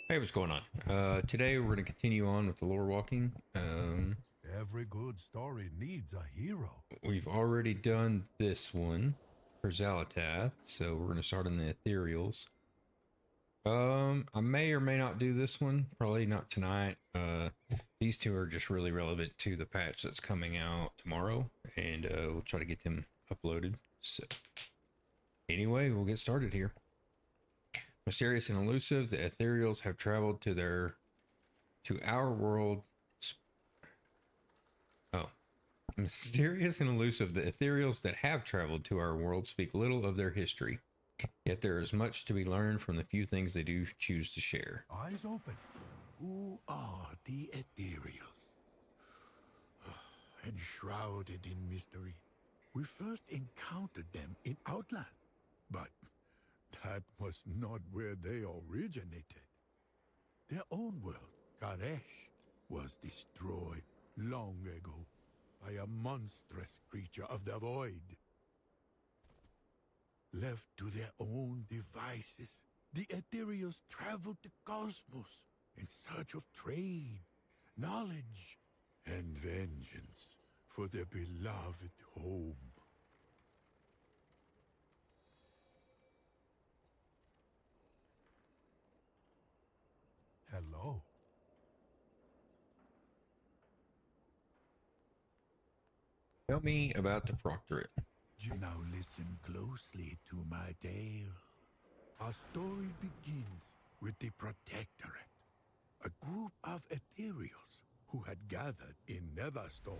Hey, what's going on? Today we're going to continue on with the lore walking. Every good story needs a hero. We've already done this one for Xal'atath, so we're going to start on the Ethereals. I may or may not do this one. Probably not tonight. These two are just really relevant to the patch that's coming out tomorrow, and we'll try to get them uploaded. So, anyway, we'll get started here. Mysterious and elusive, the Ethereals have traveled to our world. Oh, Mysterious and elusive, the ethereals that have traveled to our world speak little of their history, yet there is much to be learned from the few things they do choose to share. Eyes open. Who are the Ethereals? Enshrouded in mystery. We first encountered them in Outland, but that was not where they originated. Their own world, Karesh, was destroyed long ago by a monstrous creature of the void. Left to their own devices, the Ethereals traveled the cosmos in search of trade, knowledge, and vengeance for their beloved home. Hello. Tell me about the Proctorate. Now listen closely to my tale. Our story begins with the Protectorate, a group of Ethereals who had gathered in Netherstone.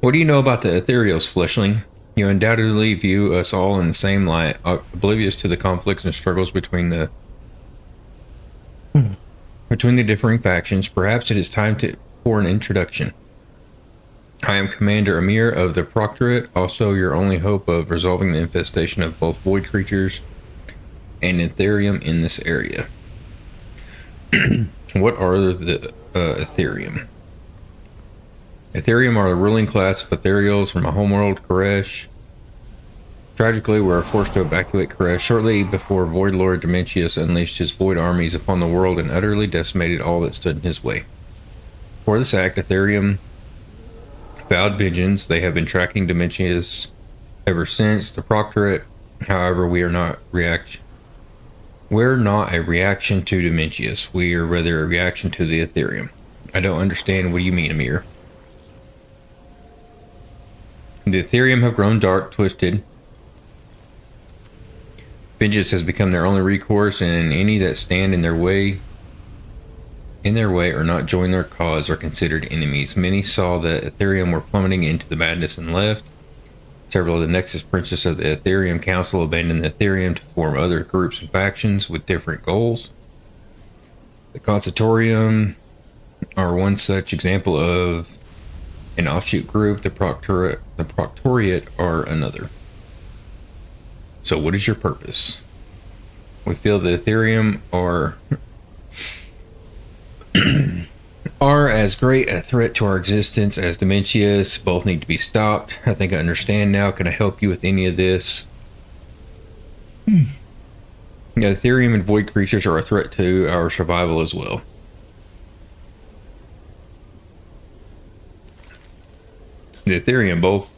What do you know about the ethereals, Fleshling? You undoubtedly view us all in the same light, oblivious to the conflicts and struggles between the differing factions. Perhaps it is time for an introduction. I am Commander Amir of the Proctorate, also your only hope of resolving the infestation of both void creatures and Ethereum in this area. What are the Ethereum? Ethereum are the ruling class of Ethereals from a homeworld, Koresh. Tragically, we were forced to evacuate Koresh shortly before Void Lord Dementius unleashed his void armies upon the world and utterly decimated all that stood in his way. For this act, Ethereum vowed vengeance. They have been tracking Dementius ever since. The Proctorate, however, we're not a reaction to Dementius. We are rather a reaction to the Ethereum. I don't understand. What do you mean, Amir? The Ethereum have grown dark, twisted. Vengeance has become their only recourse, and any that stand in their way or not join their cause are considered enemies. Many saw that Ethereum were plummeting into the madness and left. Several of the Nexus Princes of the Ethereum Council abandoned the Ethereum to form other groups and factions with different goals. The Consultorium are one such example of an offshoot group. The Proctoriate are another. So what is your purpose? We feel the Ethereum are as great a threat to our existence as Dementius. Both need to be stopped. I think I understand now. Can I help you with any of this? Yeah, Ethereum and void creatures are a threat to our survival as well. The Ethereum both.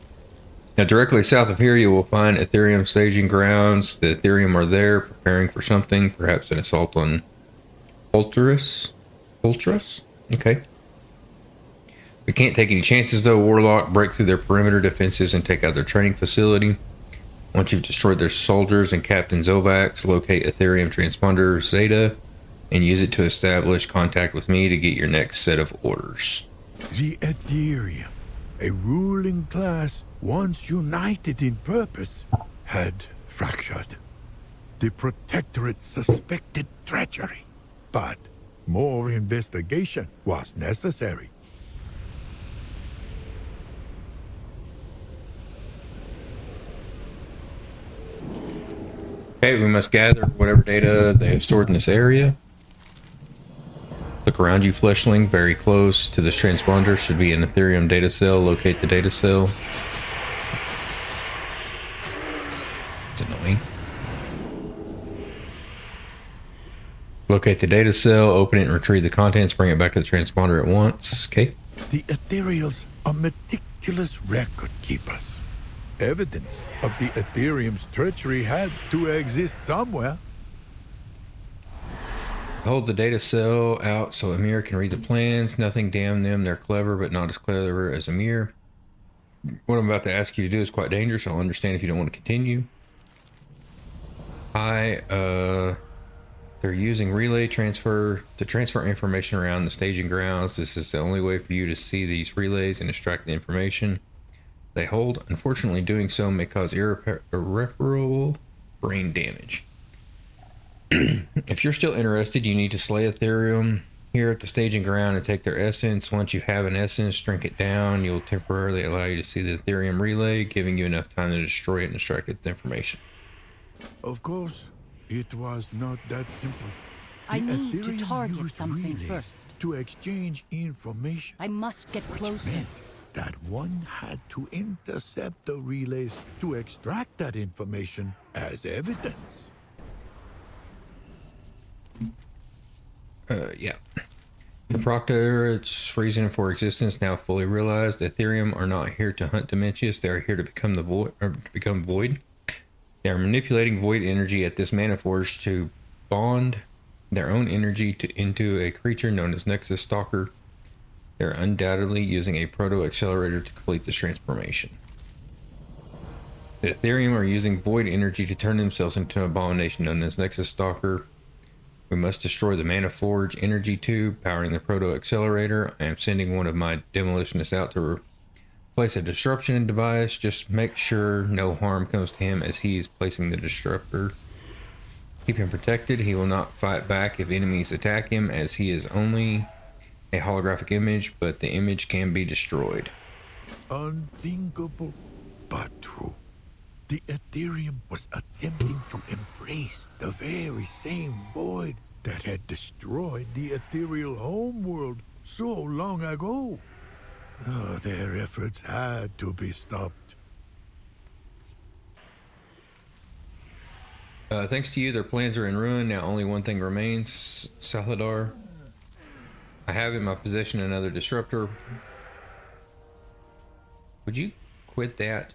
Now, directly south of here, you will find Ethereum staging grounds. The Ethereum are there, preparing for something, perhaps an assault on Ultras. Ultras? Okay. We can't take any chances, though. Warlock, break through their perimeter defenses and take out their training facility. Once you've destroyed their soldiers and Captain Zovax, locate Ethereum transponder Zeta and use it to establish contact with me to get your next set of orders. The Ethereum, a ruling class once united in purpose, had fractured. The Protectorate suspected treachery, but more investigation was necessary. Okay, we must gather whatever data they have stored in this area. Look around you, Fleshling. Very close to this transponder should be an Ethereum data cell. Locate the data cell. It's annoying. Locate the data cell, open it, and retrieve the contents. Bring it back to the transponder at once. Okay. The Ethereals are meticulous record keepers. Evidence of the Ethereum's treachery had to exist somewhere. Hold the data cell out so Amir can read the plans. Nothing damn them. They're clever, but not as clever as Amir. What I'm about to ask you to do is quite dangerous. I'll understand if you don't want to continue. They're using relay transfer to transfer information around the staging grounds. This is the only way for you to see these relays and extract the information they hold. Unfortunately, doing so may cause irreparable brain damage. If you're still interested, you need to slay Ethereum here at the staging ground and take their essence. Once you have an essence, drink it down. You'll temporarily allow you to see the Ethereum relay, giving you enough time to destroy it and extract its information. Of course, it was not that simple. I The need to Ethereum target used something relays first. to exchange information. I must get Which closer. meant that one had to intercept the relays to extract that information as evidence. Yeah. The Proctor, its reason for existence now fully realized. The Ethereum are not here to hunt Dementius. They are here to become the void. They are manipulating void energy at this mana forge to bond their own energy into a creature known as Nexus Stalker. They're undoubtedly using a proto accelerator to complete this transformation. The Ethereum are using void energy to turn themselves into an abomination known as Nexus Stalker. We must destroy the Mana Forge energy tube powering the proto accelerator. I am sending one of my demolitionists out to place a disruption device. Just make sure no harm comes to him as he is placing the disruptor. Keep him protected. He will not fight back if enemies attack him, as he is only a holographic image, but the image can be destroyed. Unthinkable, but true. The Ethereum was attempting to embrace the very same void that had destroyed the ethereal homeworld so long ago. Oh, their efforts had to be stopped. Thanks to you, their plans are in ruin. Now only one thing remains, Salhadar. I have in my possession another disruptor. Would you quit that?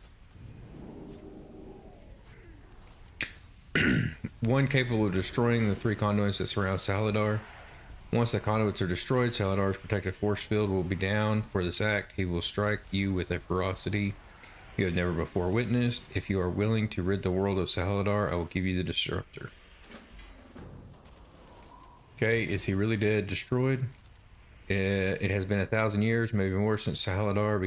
One capable of destroying the 3 conduits that surround Salhadar. Once the conduits are destroyed, Saladar's protective force field will be down. For this act, he will strike you with a ferocity you have never before witnessed. If you are willing to rid the world of Salhadar, I will give you the disruptor. Okay, is he really dead, destroyed? It has been 1,000 years, maybe more, since Salhadar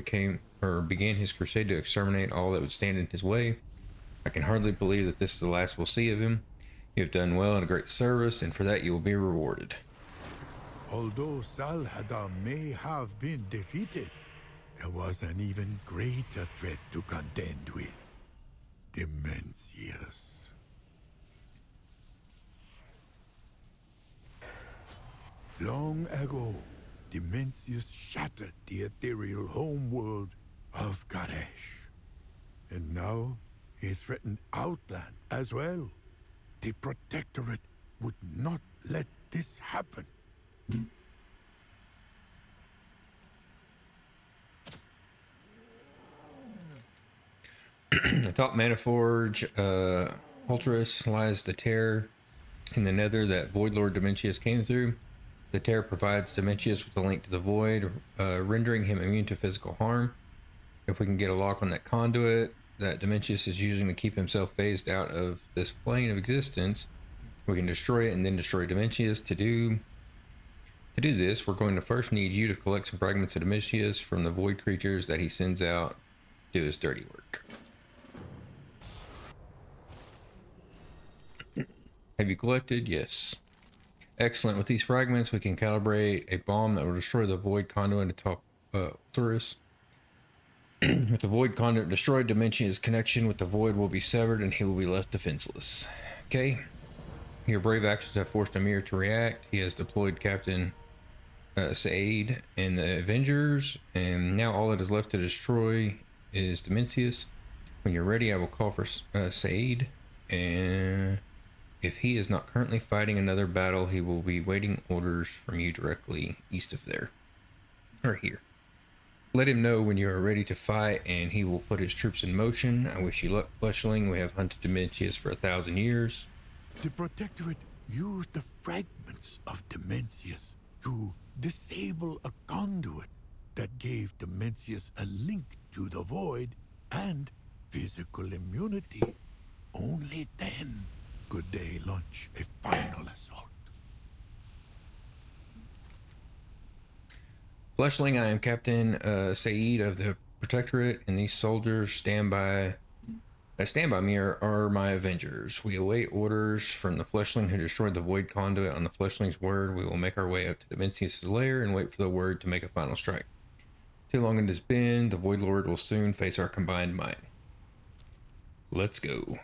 began his crusade to exterminate all that would stand in his way. I can hardly believe that this is the last we'll see of him. You have done well and a great service, and for that you will be rewarded. Although Xal'atath may have been defeated, there was an even greater threat to contend with. Dementius. Long ago, Dementius shattered the ethereal homeworld of Garesh. And now, he threatened Outland as well. The Protectorate would not let this happen. Atop Manaforge, Ultras lies the tear in the nether that Void Lord Dementius came through. The tear provides Dementius with a link to the Void, rendering him immune to physical harm. If we can get a lock on that conduit that Dementius is using to keep himself phased out of this plane of existence, we can destroy it and then destroy Dementius. To do this, we're going to first need you to collect some fragments of Dementius from the Void creatures that he sends out to do his dirty work. Have you collected? Yes. Excellent. With these fragments, we can calibrate a bomb that will destroy the Void conduit atop Ultras. With the Void conduit destroyed, Dementia's connection with the Void will be severed and he will be left defenseless. Okay. Your brave actions have forced Amir to react. He has deployed Captain Said and the Avengers, and now all that is left to destroy is Dementius. When you're ready, I will call for Said, and If he is not currently fighting another battle, he will be waiting orders from you directly east of there. Or here. Let him know when you are ready to fight, and he will put his troops in motion. I wish you luck, Fleshling. We have hunted Dementius for 1,000 years. The Protectorate used the fragments of Dementius to disable a conduit that gave Dementius a link to the Void and physical immunity. Only then could they launch a final assault. Fleshling, I am Captain Saeed of the Protectorate, and these soldiers stand by me are my avengers. We await orders from the Fleshling who destroyed the Void Conduit. On the Fleshling's word, we will make our way up to Dementius' lair and wait for the word to make a final strike. Too long it has been. The Void Lord will soon face our combined might. Let's go.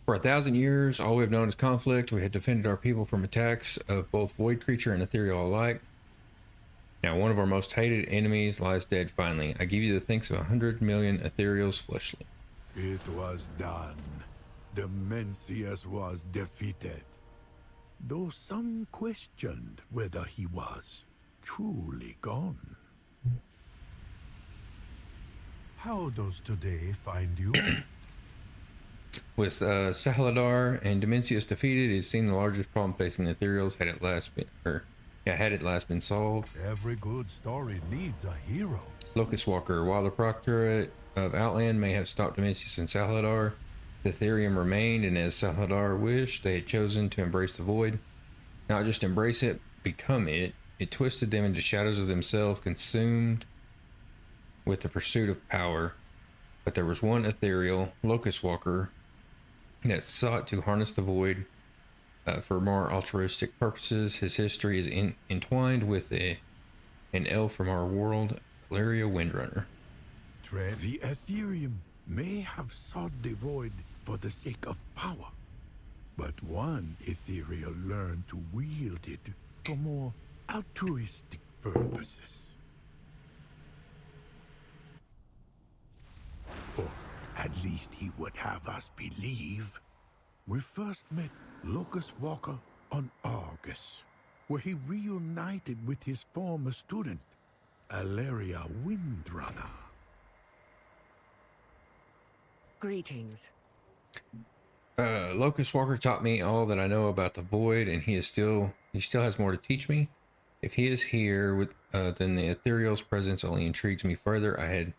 For 1,000 years, all we have known is conflict. We have defended our people from attacks of both void creature and ethereal alike. Now, one of our most hated enemies lies dead finally. I give you the thanks of 100 million ethereals fleshly. It was done. Dementius was defeated. Though some questioned whether he was truly gone. How does today find you? With Xal'atath and Dementius defeated, it seemed the largest problem facing the ethereals had it last been solved. Every good story needs a hero. Locust Walker. While the Proctorate of Outland may have stopped Dementius and Xal'atath, the Ethereum remained, and as Xal'atath wished, they had chosen to embrace the void. Not just embrace it, become it. It twisted them into shadows of themselves, consumed with the pursuit of power. But there was one ethereal, Locust Walker, that sought to harness the void for more altruistic purposes. His history is entwined with an elf from our world, Valeria Windrunner. The Ethereum may have sought the void for the sake of power, but one ethereal learned to wield it for more altruistic purposes. Or at least he would have us believe. We first met Locust Walker on Argus, where he reunited with his former student, Valeria Windrunner. Greetings. Locust Walker taught me all that I know about the void, and he still has more to teach me. If he is here, then the ethereal's presence only intrigues me further. I had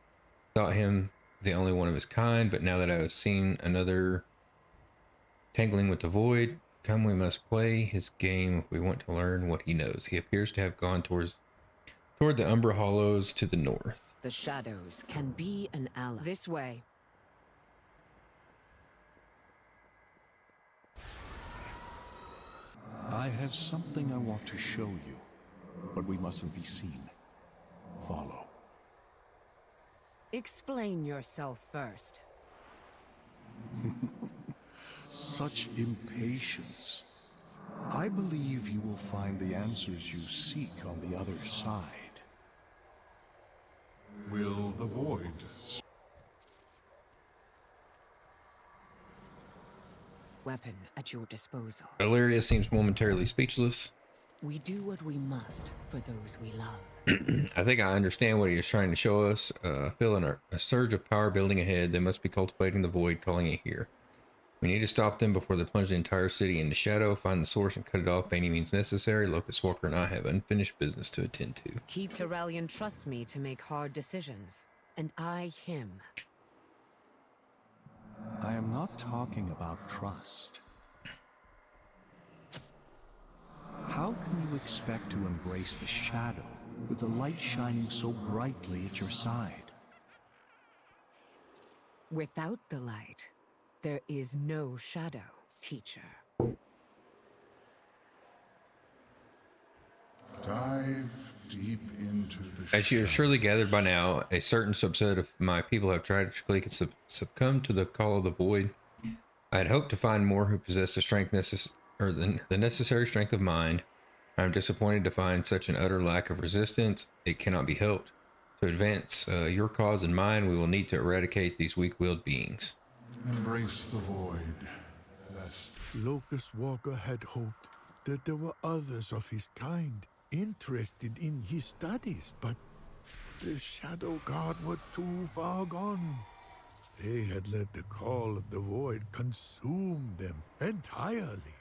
thought him the only one of his kind, but now that I have seen another tangling with the void, come we must play his game if we want to learn what he knows. He appears to have gone toward the Umbra Hollows to the north. The shadows can be an ally. This way. I have something I want to show you, but we mustn't be seen. Follow. Explain yourself first. Such impatience. I believe you will find the answers you seek on the other side. Will the void? Weapon at your disposal. Valeria seems momentarily speechless. We do what we must for those we love. I think I understand what he is trying to show us. Feeling a surge of power building ahead. They must be cultivating the void, calling it here. We need to stop them before they plunge the entire city into shadow. Find the source and cut it off by any means necessary. Locust Walker and I have unfinished business to attend to. Keep Terralion trusts me to make hard decisions, and I him. I am not talking about trust. How can you expect to embrace the shadow with the light shining so brightly at your side. Without the light, there is no shadow, teacher. Dive deep into the As you have shadow. surely gathered by now, a certain subset of my people have tragically succumbed to the call of the void. I had hoped to find more who possess the strength or the necessary strength of mind. I am disappointed to find such an utter lack of resistance. It cannot be helped. To advance your cause and mine, we will need to eradicate these weak-willed beings. Embrace the void, lest Locust Walker had hoped that there were others of his kind interested in his studies, but the Shadow Guard were too far gone. They had let the call of the void consume them entirely.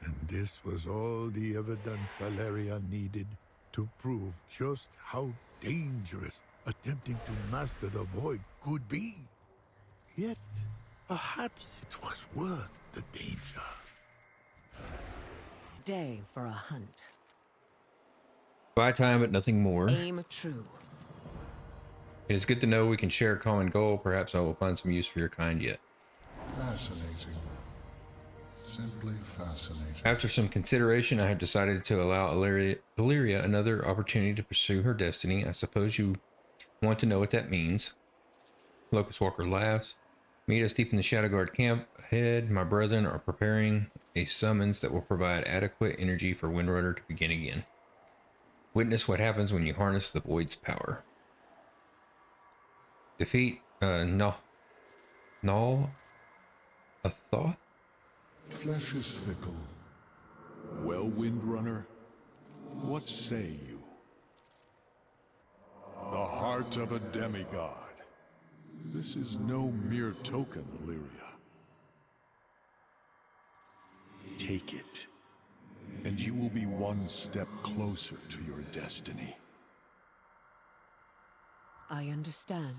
And this was all the evidence Valeria needed to prove just how dangerous attempting to master the void could be. Yet, perhaps it was worth the danger. Day for a hunt. Buy time, but nothing more. Aim true. It is good to know we can share a common goal. Perhaps I will find some use for your kind yet. fascinating. Simply fascinating. After some consideration, I have decided to allow Illyria another opportunity to pursue her destiny. I suppose you want to know what that means. Locust Walker laughs. Meet us deep in the Shadow Guard camp ahead. My brethren are preparing a summons that will provide adequate energy for Windrunner to begin again. Witness what happens when you harness the Void's power. Defeat Xal'atath. Flesh is fickle. Well, Windrunner, what say you? The heart of a demigod. This is no mere token, Illyria. Take it, and you will be one step closer to your destiny. I understand.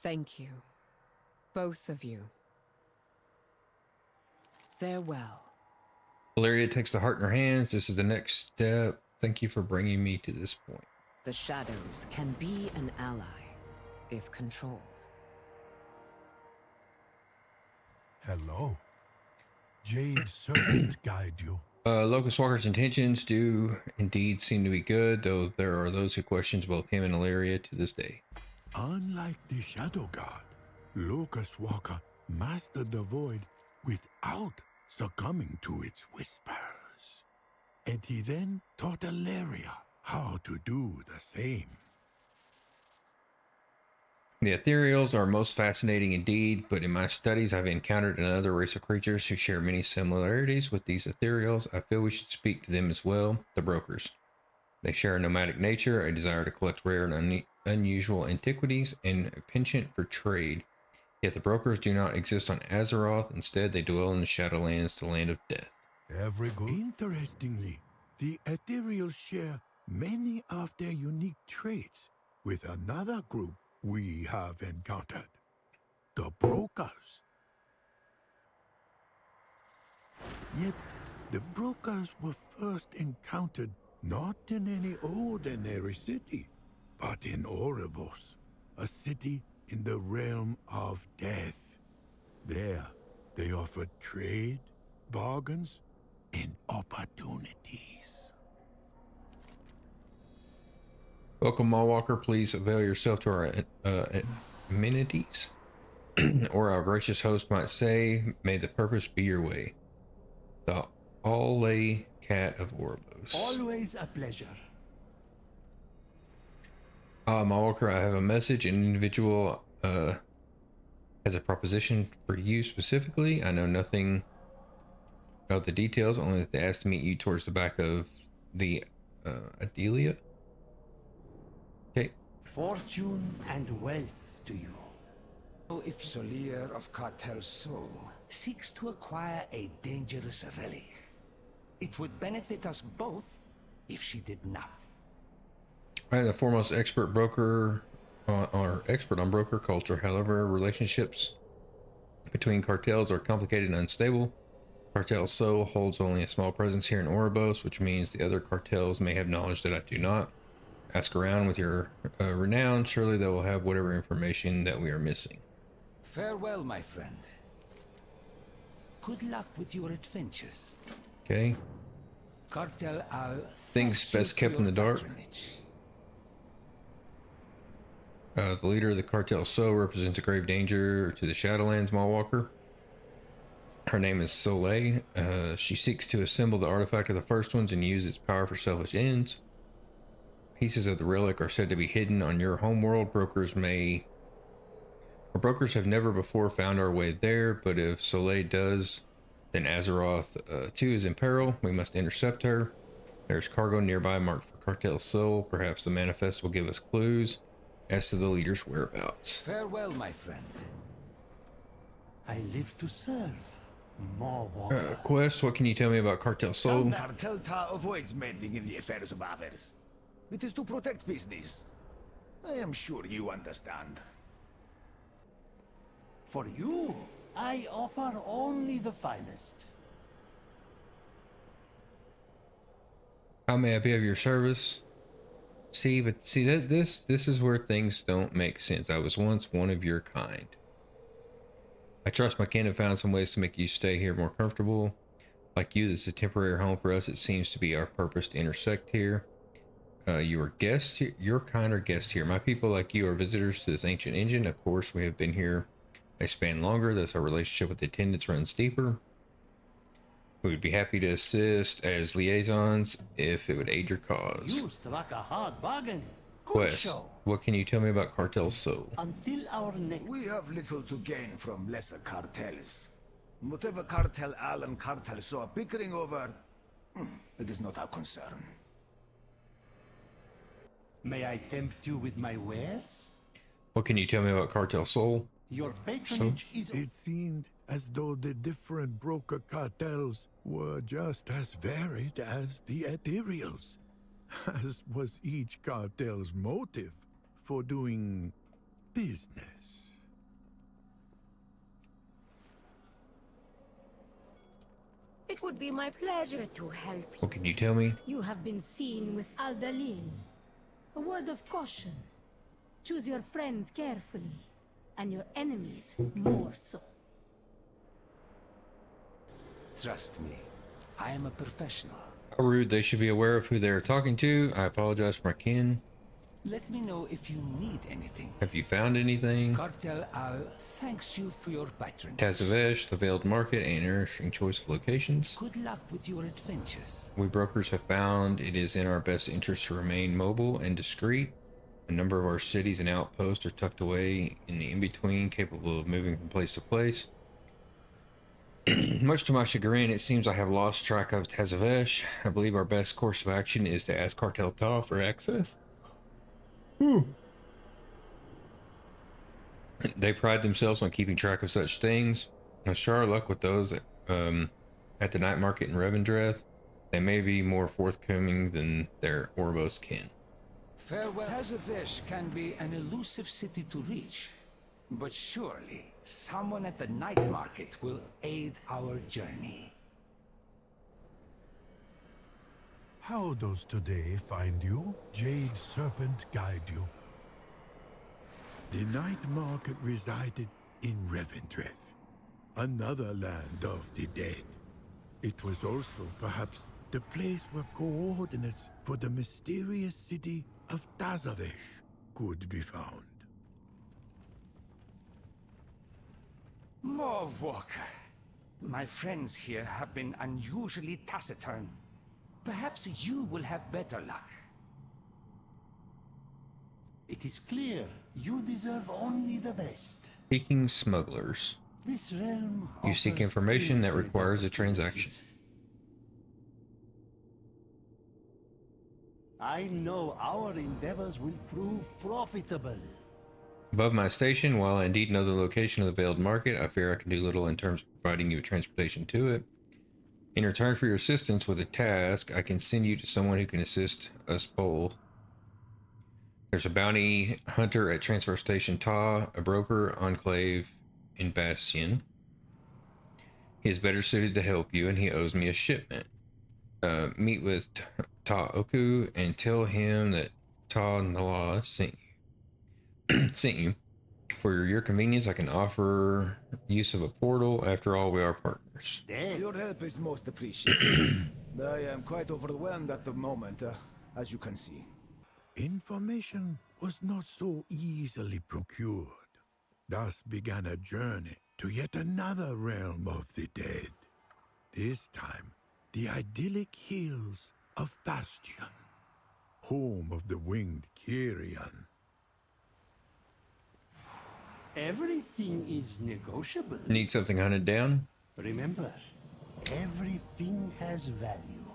Thank you. Both of you. Farewell. Illyria takes the heart in her hands. This is the next step. Thank you for bringing me to this point. The shadows can be an ally, if controlled. Hello. Jade's servant guide you. Locust Walker's intentions do indeed seem to be good, though there are those who question both him and Illyria to this day. Unlike the Shadow God, Locust Walker mastered the void without succumbing to its whispers. And he then taught Illyria how to do the same. The Ethereals are most fascinating indeed, but in my studies I've encountered another race of creatures who share many similarities with these Ethereals. I feel we should speak to them as well, the Brokers. They share a nomadic nature, a desire to collect rare and unusual antiquities, and a penchant for trade. Yet the Brokers do not exist on Azeroth. Instead, they dwell in the Shadowlands, the land of death. Interestingly, the Ethereals share many of their unique traits with another group we have encountered, the Brokers. Yet, the Brokers were first encountered not in any ordinary city, but in Oribos, a city in the realm of death. There, they offered trade, bargains, and opportunities. Welcome, Mallwalker. Please avail yourself to our amenities. Or our gracious host might say, may the purpose be your way. The All-Lay Cat of Oribos. Always a pleasure. Mallwalker, I have a message. An individual has a proposition for you specifically. I know nothing about the details, only that they asked to meet you towards the back of the Adelia. Okay. Fortune and wealth to you. If Solier of Cartel Soul seeks to acquire a dangerous relic, it would benefit us both if she did not. I am the foremost expert broker or expert on broker culture. However, relationships between cartels are complicated and unstable. Cartel Soul holds only a small presence here in Oribos, which means the other cartels may have knowledge that I do not. Ask around with your renown. Surely they will have whatever information that we are missing. Farewell, my friend. Good luck with your adventures. Okay. Cartel Al. Things thanks you best for kept in your the dark. patronage. The leader of the Cartel Soul represents a grave danger to the Shadowlands Mallwalker. Her name is Soleil. She seeks to assemble the artifact of the first ones and use its power for selfish ends. Pieces of the relic are said to be hidden on your homeworld. Brokers have never before found our way there, but if Soleil does, then Azeroth too is in peril. We must intercept her. There's cargo nearby marked for Cartel Soul. Perhaps the manifest will give us clues as to the leader's whereabouts. Farewell, my friend. I live to serve. More water. Quest, what can you tell me about Cartel Soul? Xal'atath avoids meddling in the affairs of others. It is to protect business. I am sure you understand. For you, I offer only the finest. How may I be of your service? See that this is where things don't make sense. I was once one of your kind. I trust my kin have found some ways to make you stay here more comfortable. Like you, this is a temporary home for us. It seems to be our purpose to intersect here. You are guests here. Your kind are guests here. My people, like you, are visitors to this ancient engine. Of course, we have been here a span longer. Thus, our relationship with the attendants runs deeper. We would be happy to assist as liaisons if it would aid your cause. You struck a hard bargain. Good Quest, show. what can you tell me about Cartel Soul? Until our next. We have little to gain from lesser cartels. Whatever Cartel Al and Cartel So are bickering over, it is not our concern. May I tempt you with my wares? What can you tell me about Cartel Soul? Your patronage is. It seemed as though the different broker cartels were just as varied as the Ethereals, as was each cartel's motive for doing business. It would be my pleasure to help you. What can you tell me? You have been seen with Aldalin. A word of caution. Choose your friends carefully, and your enemies more so. Trust me, I am a professional. How rude. They should be aware of who they're talking to. I apologize for my kin. Let me know if you need anything. Have you found anything? Cartel Al thanks you for your patronage. Tazavesh, the Veiled Market, an interesting choice of locations. Good luck with your adventures. We brokers have found it is in our best interest to remain mobile and discreet. A number of our cities and outposts are tucked away in the in-between, capable of moving from place to place. Much to my chagrin, it seems I have lost track of Tazavesh. I believe our best course of action is to ask Cartel Ta for access. They pride themselves on keeping track of such things. Let's try our luck with those at the night market in Revendreth. They may be more forthcoming than their Oribos kin. Farewell. Tazavesh can be an elusive city to reach, but surely someone at the night market will aid our journey. How does today find you? Jade Serpent guide you. The night market resided in Revendreth, another land of the dead. It was also perhaps the place where coordinates for the mysterious city of Tazavesh could be found. More Walker. My friends here have been unusually taciturn. Perhaps you will have better luck. It is clear you deserve only the best. Seeking smugglers. This realm. You seek offers information that infinite requires a transaction. opportunities. I know our endeavors will prove profitable. Above my station, while I indeed know the location of the Veiled Market, I fear I can do little in terms of providing you with transportation to it. In return for your assistance with a task, I can send you to someone who can assist us both. There's a bounty hunter at Transfer Station Ta, a broker enclave in Bastion. He is better suited to help you, and he owes me a shipment. Meet with Oku and tell him that Ta Nala sent you. For your convenience, I can offer use of a portal. After all, we are partners. Your help is most appreciated. I am quite overwhelmed at the moment, as you can see. Information was not so easily procured. Thus began a journey to yet another realm of the dead. This time, the idyllic hills of Bastion, home of the winged Kyrian. Everything is negotiable. Need something hunted down? Remember, everything has value.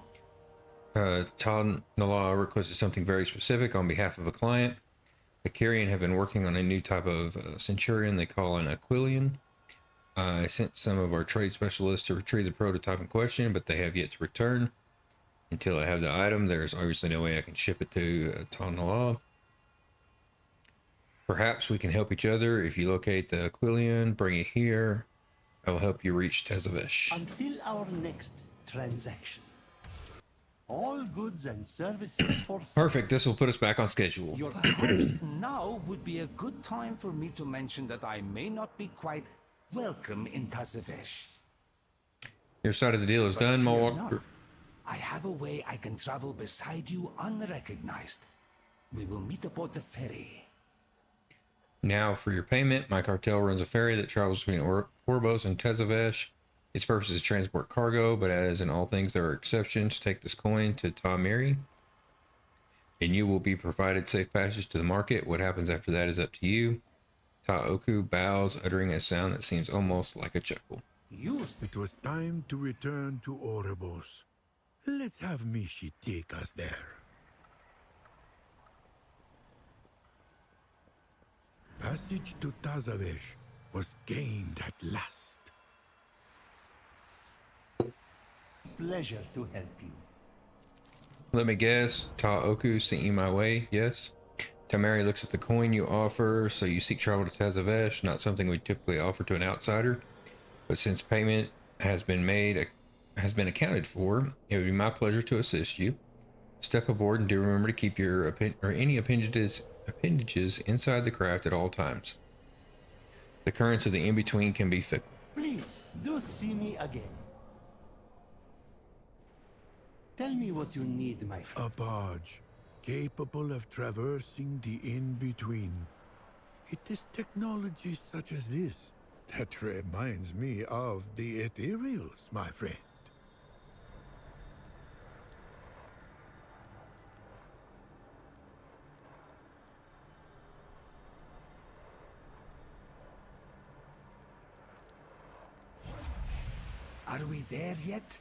Ta Nala requested something very specific on behalf of a client. The Kyrian have been working on a new type of centurion they call an Aquilian. I sent some of our trade specialists to retrieve the prototype in question, but they have yet to return. Until I have the item, there's obviously no way I can ship it to Ta Nala. Perhaps we can help each other. If you locate the Aquilian, bring it here. I will help you reach Tezavesh. Until our next transaction. All goods and services for Perfect. This will put us back on schedule. Perhaps now would be a good time for me to mention that I may not be quite welcome in Tazavesh. Your side of the deal is done, Fear Mohawk. not. I have a way I can travel beside you unrecognized. We will meet aboard the ferry. Now for your payment, my cartel runs a ferry that travels between Orbos and Tezavesh. Its purpose is to transport cargo, but as in all things there are exceptions. Take this coin to Tamiri, and you will be provided safe passage to the market. What happens after that is up to you. Oku bows, uttering a sound that seems almost like a chuckle. It was time to return to Orebos. Let's have Mishi take us there. Passage to Tazavesh was gained at last. pleasure to help you. Let me guess, Oku sent you my way, yes? Tamari looks at the coin you offer, so you seek travel to Tazavesh, not something we typically offer to an outsider. But since payment has been accounted for, it would be my pleasure to assist you. Step aboard and do remember to keep your any appendages inside the craft at all times. The currents of the in-between can be fickle. Please, do see me again. Tell me what you need, my friend. A barge, capable of traversing the in-between. It is technology such as this that reminds me of the Ethereals, my friend. Are we there yet?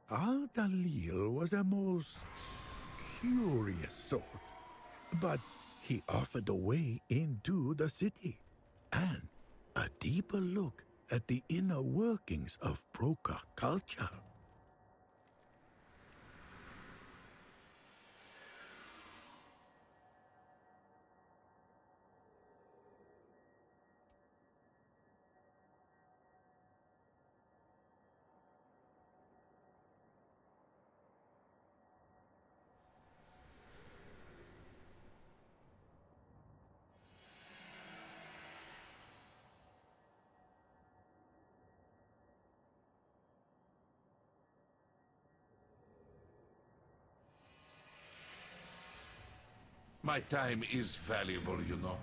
Al-Dalil was a most curious sort, but he offered a way into the city and a deeper look at the inner workings of Broca culture. My time is valuable, you know.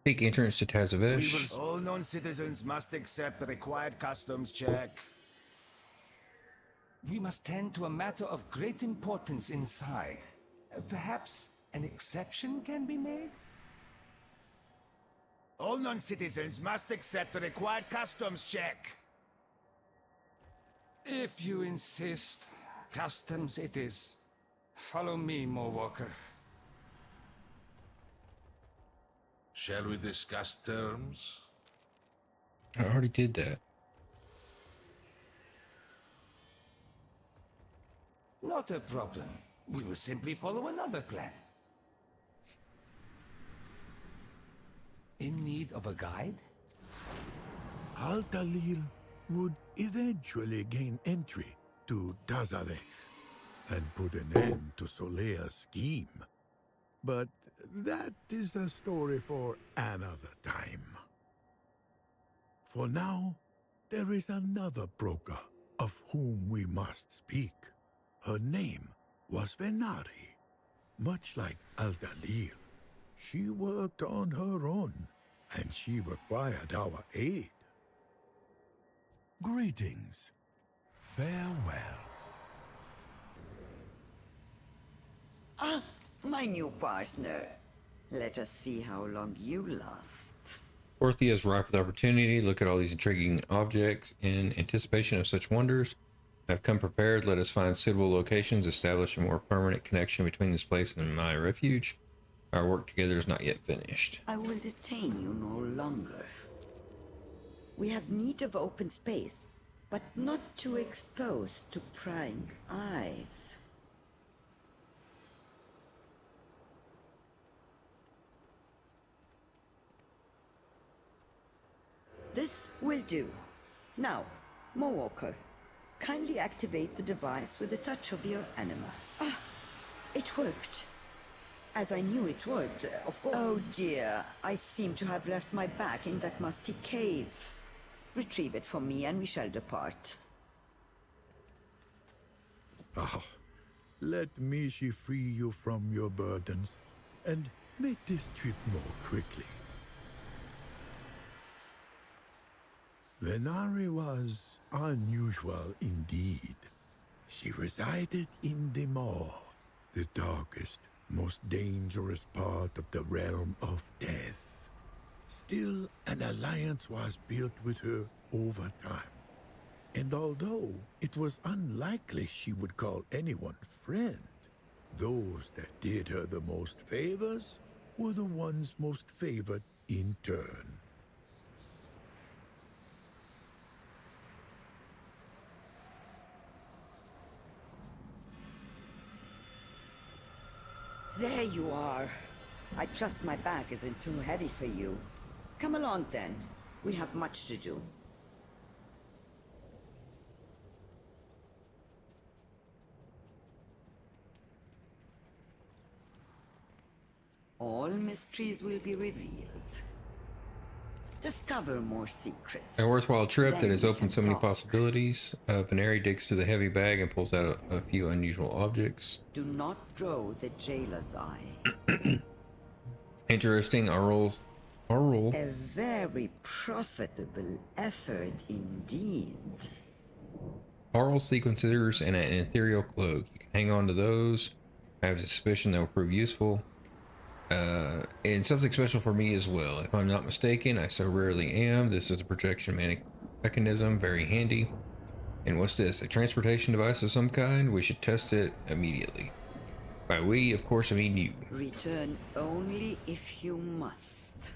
Seek entrance to Tazavesh. All non-citizens must accept the required customs check. We must tend to a matter of great importance inside. Perhaps an exception can be made? All non-citizens must accept the required customs check. If you insist, customs it is. Follow me, Mowalker. Shall we discuss terms? I already did that. Not a problem. We will simply follow another plan. In need of a guide? Al-Dalil would eventually gain entry to Xal'atath and put an end to Solea's scheme. But that is a story for another time. For now, there is another broker of whom we must speak. Her name was Venari. Much like Al-Dalil, she worked on her own, and she required our aid. Greetings. Farewell. Ah, my new partner. Let us see how long you last. Orthia is ripe with opportunity. Look at all these intriguing objects. In anticipation of such wonders, I've come prepared. Let us find suitable locations, establish a more permanent connection between this place and my refuge. Our work together is not yet finished. I will detain you no longer. We have need of open space, but not too exposed to prying eyes. This will do. Now, Mowalker, kindly activate the device with a touch of your anima. Ah, it worked. As I knew it would, of course. Oh dear, I seem to have left my bag in that musty cave. Retrieve it for me and we shall depart. Ah, let Mishi free you from your burdens and make this trip more quickly. Venari was unusual indeed. She resided in the Maw, the darkest, most dangerous part of the realm of death. Still, an alliance was built with her over time. And although it was unlikely she would call anyone friend, those that did her the most favors were the ones most favored in turn. There you are. I trust my bag isn't too heavy for you. Come along then. We have much to do. All mysteries will be revealed. Discover more secrets. A worthwhile trip Then that has we opened can so many talk. possibilities. Venari digs through the heavy bag and pulls out a few unusual objects. Do not draw the jailer's eye. Interesting. Aural. A very profitable effort indeed. Aural sequencers and an ethereal cloak. You can hang on to those. I have a suspicion they'll prove useful. And something special for me as well. If I'm not mistaken, I so rarely am. This is a projection mechanism, very handy. And what's this? A transportation device of some kind? We should test it immediately. By we, of course, I mean you. Return only if you must.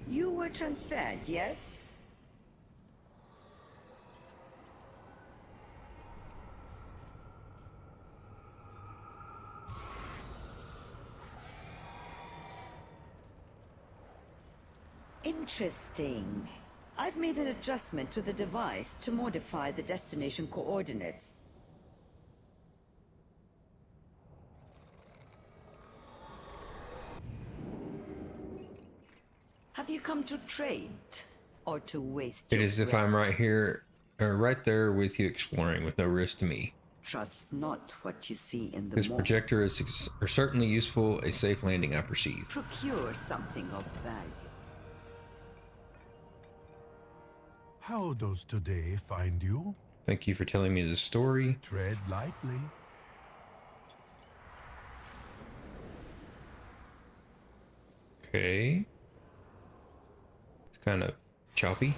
You were transferred, yes? Interesting. I've made an adjustment to the device to modify the destination coordinates. Have you come to trade or to waste It your is if breath? I'm right here, or right there with you exploring with no risk to me. Trust not what you see in the This mall. projector is certainly useful. A safe landing, I perceive. Procure something of value. How does today find you? Thank you for telling me this story. Tread lightly. Okay. It's kind of choppy.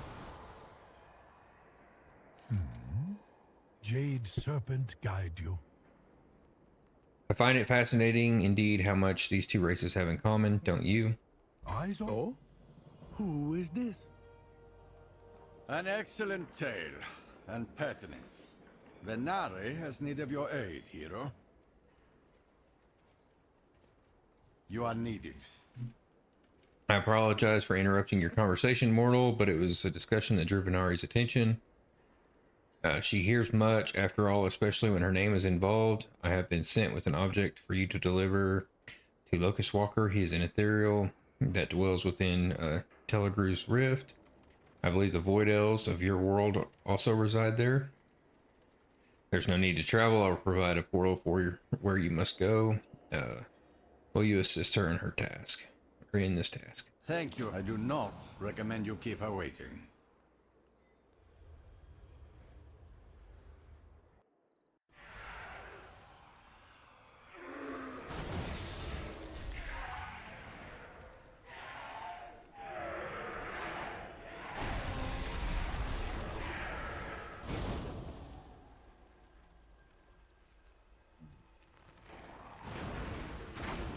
Jade Serpent guide you. I find it fascinating indeed how much these two races have in common, don't you? Eyes on? Oh? Who is this? An excellent tale, and pertinent. Venari has need of your aid, hero. You are needed. I apologize for interrupting your conversation, mortal, but it was a discussion that drew Venari's attention. She hears much, after all, especially when her name is involved. I have been sent with an object for you to deliver to Locust Walker. He is an ethereal that dwells within Telegru's Rift. I believe the Void Elves of your world also reside there. There's no need to travel. I will provide a portal for you where you must go. Will you assist her in her task, or in this task? Thank you. I do not recommend you keep her waiting.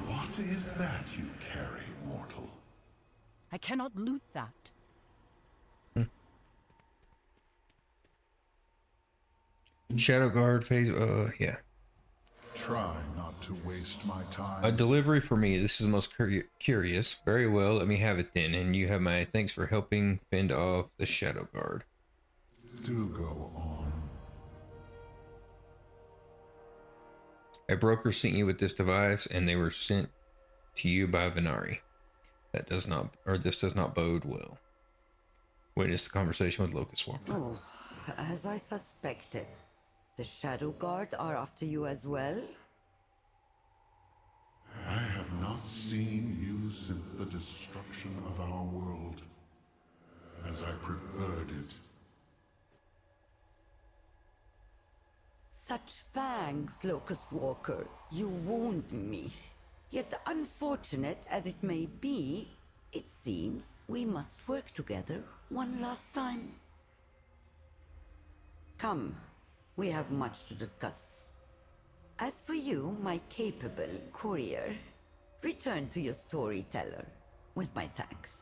What is that you carry, mortal? I cannot loot that. Shadow Guard phase, yeah. Try not to waste my time. A delivery for me. This is the most curious. Very well, let me have it then. And you have my thanks for helping fend off the Shadow Guard. Do go on. A broker sent you with this device, and they were sent to you by Venari. That does not, or this does not bode well. Witness the conversation with Locust Walker. Oh, as I suspected. The Shadow Guard are after you as well? I have not seen you since the destruction of our world, as I preferred it. Such fangs, Locust Walker. You wound me. Yet unfortunate as it may be, it seems we must work together one last time. Come, we have much to discuss. As for you, my capable courier, return to your storyteller with my thanks.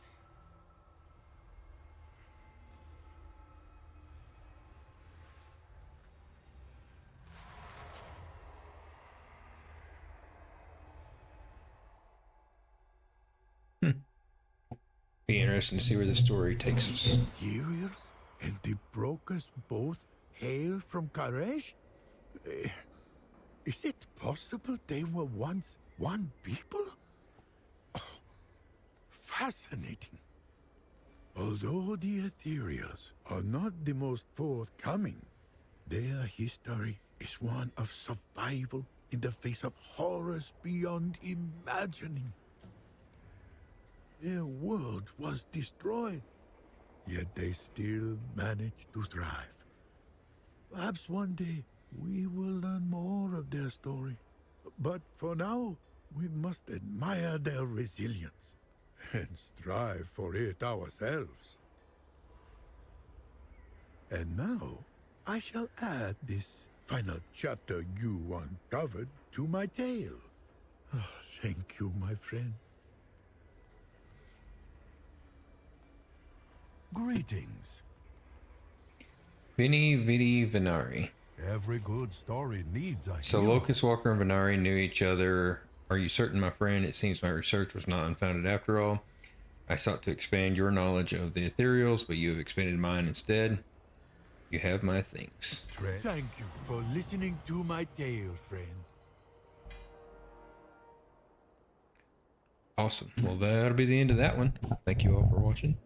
Be interesting to see where the story takes us. Ethereals? And the brokers both hail from Karesh? Is it possible they were once one people? Oh, fascinating. Although the Ethereals are not the most forthcoming, their history is one of survival in the face of horrors beyond imagining. Their world was destroyed, yet they still managed to thrive. Perhaps one day we will learn more of their story. But for now, we must admire their resilience and strive for it ourselves. And now, I shall add this final chapter you uncovered to my tale. Oh, thank you, my friend. Greetings. Vini Venari. Every good story needs a So hero. Locust Walker and Venari knew each other. Are you certain, my friend? It seems my research was not unfounded after all. I sought to expand your knowledge of the Ethereals, but you have expanded mine instead. You have my thanks. Thank you for listening to my tale, friend. Awesome. Well, that'll be the end of that one. Thank you all for watching.